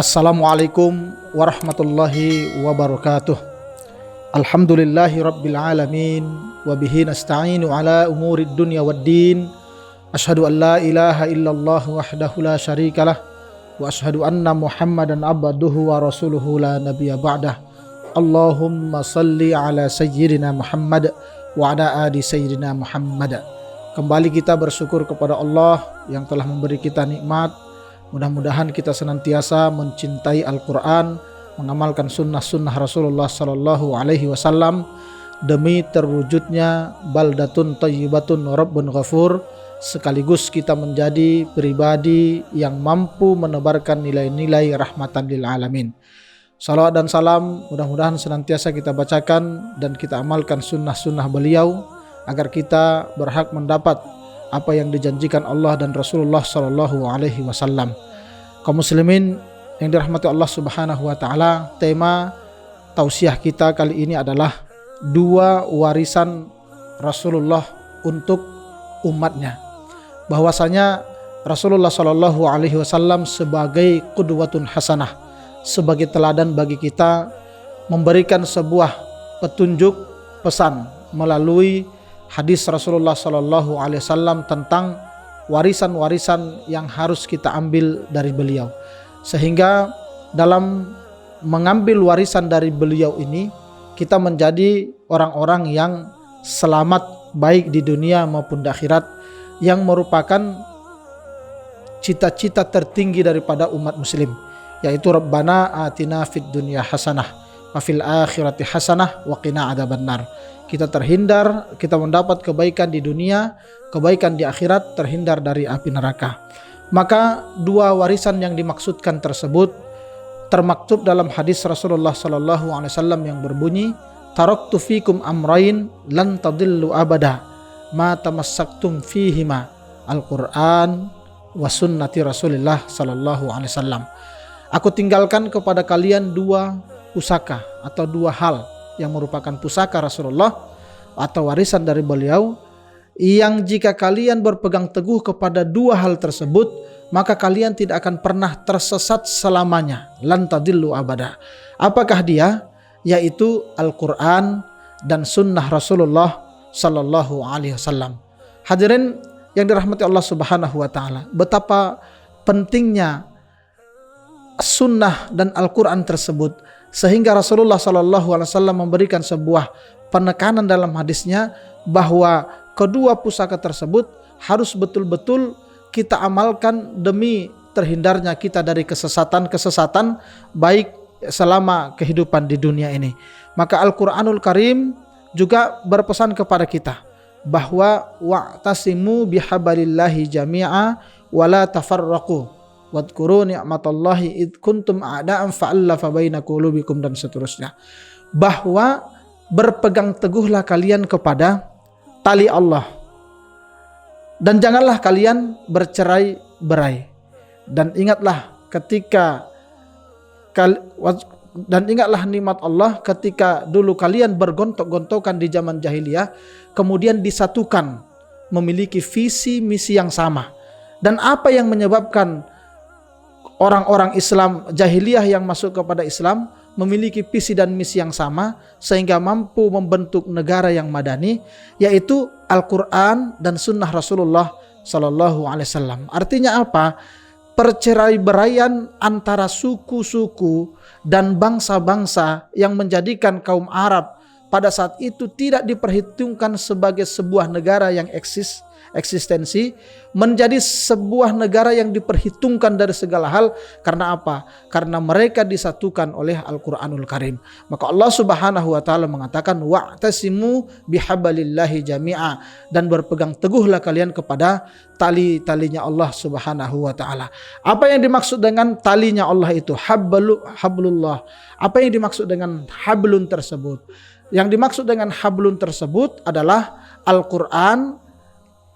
Assalamualaikum warahmatullahi wabarakatuh. Alhamdulillahi rabbil alamin. Wabihi nasta'inu ala umurid dunya waddin. Ashhadu an la ilaha illallah wahdahu la syarikalah. Wa ashhadu anna muhammadan abduhu wa rasuluhu la nabiyya ba'dah. Allahumma salli ala sayyidina Muhammad wa ala ali sayyidina Muhammad. Kembali kita bersyukur kepada Allah yang telah memberi kita nikmat. Mudah-mudahan kita senantiasa mencintai Al-Quran, mengamalkan sunnah-sunnah Rasulullah Sallallahu Alaihi Wasallam demi terwujudnya baldatun thayyibatun rabbun ghafur, sekaligus kita menjadi pribadi yang mampu menebarkan nilai-nilai rahmatan lil alamin. Salawat dan salam mudah-mudahan senantiasa kita bacakan dan kita amalkan sunnah-sunnah beliau agar kita berhak mendapat apa yang dijanjikan Allah dan Rasulullah Sallallahu Alaihi Wasallam. Kaum muslimin yang dirahmati Allah Subhanahu Wa Taala, tema tausiah kita kali ini adalah dua warisan Rasulullah untuk umatnya. Bahwasanya Rasulullah Sallallahu Alaihi Wasallam sebagai qudwatun hasanah, sebagai teladan bagi kita, memberikan sebuah petunjuk pesan melalui hadis Rasulullah Sallallahu Alaihi Wasallam tentang warisan-warisan yang harus kita ambil dari beliau. Sehingga dalam mengambil warisan dari beliau ini, kita menjadi orang-orang yang selamat baik di dunia maupun di akhirat, yang merupakan cita-cita tertinggi daripada umat muslim, yaitu Rabbana atina fid dunya hasanah wa fil akhirati hasanah wa qina adzabannar. Kita terhindar, kita mendapat kebaikan di dunia, kebaikan di akhirat, terhindar dari api neraka. Maka dua warisan yang dimaksudkan tersebut termaktub dalam hadis Rasulullah Sallallahu Alaihi Wasallam yang berbunyi, taraktu fikum amrain lan tadillu abada ma tamassaktum fihima al-Quran wa sunnati Rasulullah Sallallahu Alaihi Wasallam. Aku tinggalkan kepada kalian dua pusaka atau dua hal yang merupakan pusaka Rasulullah atau warisan dari beliau, yang jika kalian berpegang teguh kepada dua hal tersebut, maka kalian tidak akan pernah tersesat selamanya. Lan tadillu abada. Apakah dia? Yaitu Al-Quran dan sunnah Rasulullah Sallallahu Alaihi Wasallam. Hadirin yang dirahmati Allah Subhanahu Wa Taala, betapa pentingnya sunnah dan Al-Quran tersebut, sehingga Rasulullah Sallallahu Alaihi Wasallam memberikan sebuah penekanan dalam hadisnya bahwa kedua pusaka tersebut harus betul-betul kita amalkan demi terhindarnya kita dari kesesatan-kesesatan baik selama kehidupan di dunia ini. Maka Al-Quranul Karim juga berpesan kepada kita bahwa wa'tasimu bihablillahi jami'a wa la tafarraqu wadhkuru ni'matallahi id kuntum a'da'an fa'allafa baina qulubikum, dan seterusnya. Bahwa berpegang teguhlah kalian kepada tali Allah, dan janganlah kalian bercerai-berai. Dan ingatlah nikmat Allah ketika dulu kalian bergontok-gontokan di zaman jahiliyah, kemudian disatukan memiliki visi misi yang sama. Dan apa yang menyebabkan orang-orang Islam jahiliyah yang masuk kepada Islam memiliki visi dan misi yang sama sehingga mampu membentuk negara yang madani, yaitu Al-Quran dan sunnah Rasulullah Sallallahu Alaihi Wasallam. Artinya apa? Perceraiberaian antara suku-suku dan bangsa-bangsa yang menjadikan kaum Arab pada saat itu tidak diperhitungkan sebagai sebuah negara yang eksistensi, menjadi sebuah negara yang diperhitungkan dari segala hal. Karena apa? Karena mereka disatukan oleh Al-Quranul Karim. Maka Allah Subhanahu Wa Taala mengatakan wa'tasimu bihablillahi jami'a, dan berpegang teguhlah kalian kepada tali-talinya Allah Subhanahu Wa Taala. Apa yang dimaksud dengan talinya Allah itu? Hablullah. Apa yang dimaksud dengan hablun tersebut? Yang dimaksud dengan hablun tersebut adalah Al-Quran,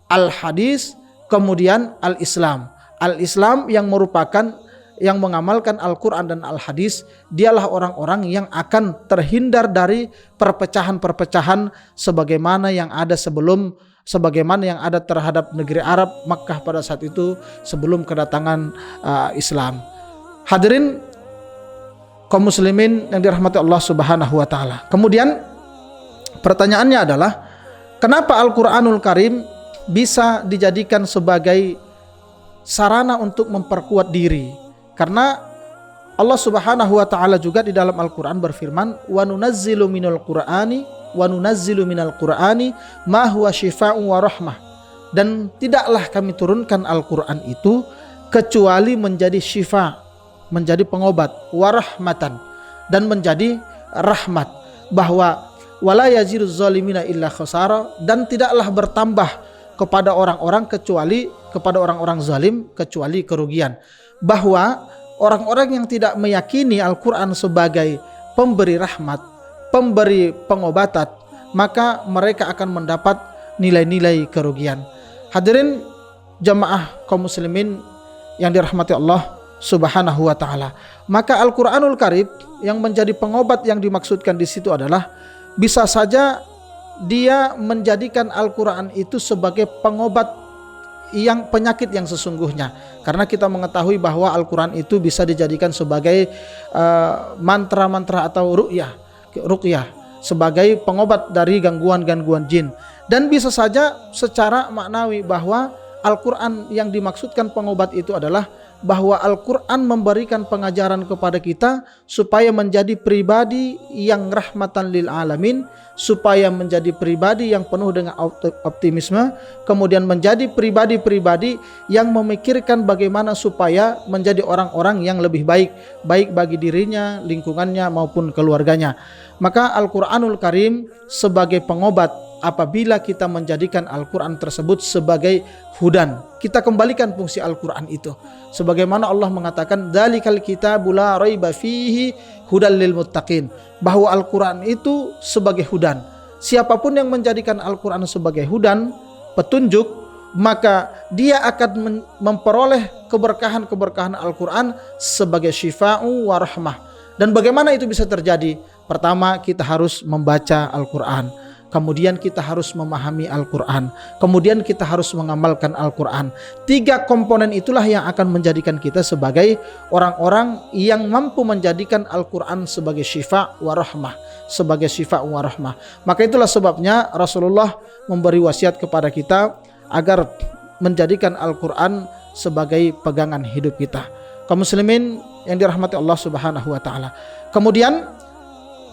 Al-Hadis, kemudian Al-Islam. Al-Islam yang merupakan yang mengamalkan Al-Quran dan Al-Hadis, dialah orang-orang yang akan terhindar dari perpecahan-perpecahan sebagaimana yang ada terhadap negeri Arab Makkah pada saat itu sebelum kedatangan Islam. Hadirin kaum muslimin yang dirahmati Allah Subhanahu wa taala. Kemudian pertanyaannya adalah, kenapa Al-Qur'anul Karim bisa dijadikan sebagai sarana untuk memperkuat diri? Karena Allah Subhanahu wa taala juga di dalam Al-Qur'an berfirman, "Wa nunazzilu minal Qur'ani ma huwa syifaa'un wa rahmah." Dan tidaklah kami turunkan Al-Qur'an itu kecuali menjadi syifa, menjadi pengobat, wa rahmatan, dan menjadi rahmat, bahwa wala yaziduz zalimina illa khasara, dan tidaklah bertambah kepada orang-orang zalim kecuali kerugian. Bahwa orang-orang yang tidak meyakini Al-Quran sebagai pemberi rahmat, pemberi pengobatan, maka mereka akan mendapat nilai-nilai kerugian. Hadirin jamaah kaum muslimin yang dirahmati Allah Subhanahu wa taala. Maka Al-Qur'anul Karim yang menjadi pengobat yang dimaksudkan di situ adalah, bisa saja dia menjadikan Al-Quran itu sebagai pengobat yang penyakit yang sesungguhnya. Karena kita mengetahui bahwa Al-Quran itu bisa dijadikan sebagai mantra-mantra atau ruqyah, sebagai pengobat dari gangguan-gangguan jin. Dan bisa saja secara maknawi bahwa Al-Quran yang dimaksudkan pengobat itu adalah bahwa Al-Quran memberikan pengajaran kepada kita supaya menjadi pribadi yang rahmatan lil alamin, supaya menjadi pribadi yang penuh dengan optimisme, kemudian menjadi pribadi-pribadi yang memikirkan bagaimana supaya menjadi orang-orang yang lebih baik bagi dirinya, lingkungannya maupun keluarganya. Maka Al-Quranul Karim sebagai pengobat, apabila kita menjadikan Al-Quran tersebut sebagai hudan, kita kembalikan fungsi Al-Quran itu sebagaimana Allah mengatakan, dzalikal kitabu la raiba fihi hudal lil muttaqin, bahwa Al-Quran itu sebagai hudan. Siapapun yang menjadikan Al-Quran sebagai hudan, petunjuk, maka dia akan memperoleh keberkahan-keberkahan Al-Quran sebagai syifa'u wa rahmah. Dan bagaimana itu bisa terjadi? Pertama, kita harus membaca Al-Quran, kemudian kita harus memahami Al-Quran, kemudian kita harus mengamalkan Al-Quran. 3 komponen itulah yang akan menjadikan kita sebagai orang-orang yang mampu menjadikan Al-Quran sebagai syifa wa rahmah, sebagai syifa wa rahmah. Maka itulah sebabnya Rasulullah memberi wasiat kepada kita agar menjadikan Al-Quran sebagai pegangan hidup kita. Kaum muslimin yang dirahmati Allah Subhanahu wa taala. Kemudian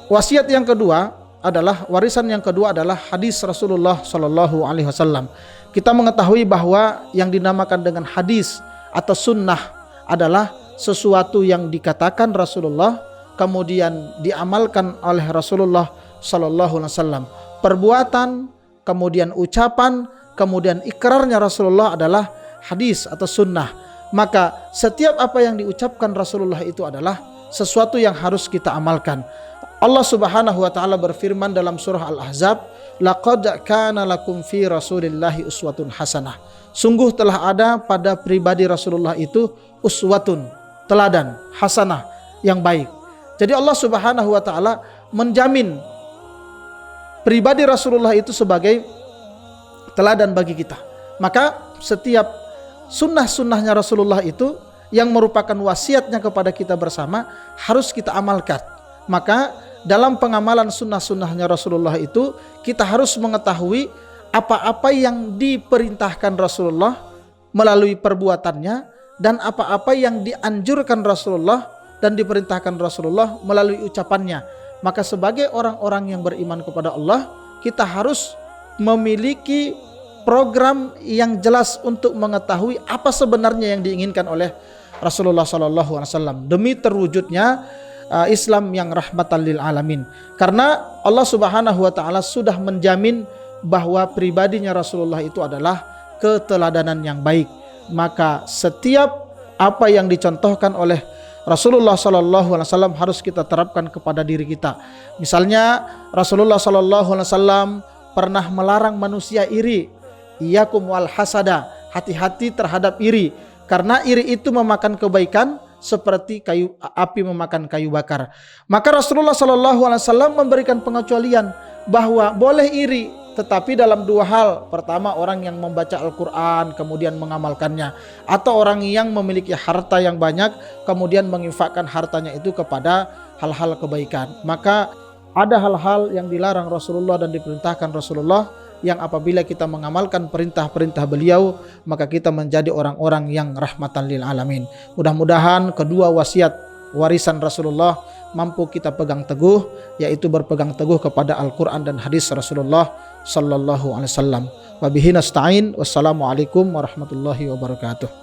wasiat yang kedua adalah, warisan yang kedua adalah hadis Rasulullah Shallallahu Alaihi Wasallam. Kita mengetahui bahwa yang dinamakan dengan hadis atau sunnah adalah sesuatu yang dikatakan Rasulullah kemudian diamalkan oleh Rasulullah Shallallahu Alaihi Wasallam. Perbuatan, kemudian ucapan, kemudian ikrarnya Rasulullah adalah hadis atau sunnah. Maka setiap apa yang diucapkan Rasulullah itu adalah sesuatu yang harus kita amalkan. Allah Subhanahu wa taala berfirman dalam surah Al-Ahzab, laqad kana lakum fi Rasulillahi uswatun hasanah. Sungguh telah ada pada pribadi Rasulullah itu uswatun, teladan, hasanah, yang baik. Jadi Allah Subhanahu wa taala menjamin pribadi Rasulullah itu sebagai teladan bagi kita. Maka setiap sunnah-sunnahnya Rasulullah itu yang merupakan wasiatnya kepada kita bersama harus kita amalkan. Maka dalam pengamalan sunnah-sunnahnya Rasulullah itu kita harus mengetahui apa-apa yang diperintahkan Rasulullah melalui perbuatannya dan apa-apa yang dianjurkan Rasulullah dan diperintahkan Rasulullah melalui ucapannya. Maka sebagai orang-orang yang beriman kepada Allah, kita harus memiliki program yang jelas untuk mengetahui apa sebenarnya yang diinginkan oleh Rasulullah SAW demi terwujudnya Islam yang rahmatan lil alamin. Karena Allah Subhanahu wa taala sudah menjamin bahwa pribadinya Rasulullah itu adalah keteladanan yang baik. Maka setiap apa yang dicontohkan oleh Rasulullah sallallahu alaihi wasallam harus kita terapkan kepada diri kita. Misalnya Rasulullah sallallahu alaihi wasallam pernah melarang manusia iri. Iyakum wal hasada, hati-hati terhadap iri, karena iri itu memakan kebaikan seperti api memakan kayu bakar. Maka Rasulullah SAW memberikan pengecualian bahwa boleh iri tetapi dalam dua hal. Pertama, orang yang membaca Al-Quran kemudian mengamalkannya, atau orang yang memiliki harta yang banyak kemudian menginfakkan hartanya itu kepada hal-hal kebaikan. Maka ada hal-hal yang dilarang Rasulullah dan diperintahkan Rasulullah, yang apabila kita mengamalkan perintah-perintah beliau, maka kita menjadi orang-orang yang rahmatan lil alamin. Mudah-mudahan kedua wasiat warisan Rasulullah mampu kita pegang teguh, yaitu berpegang teguh kepada Al-Quran dan hadis Rasulullah sallallahu alaihi wasallam. Wabihi nasta'in. Wassalamualaikum warahmatullahi wabarakatuh.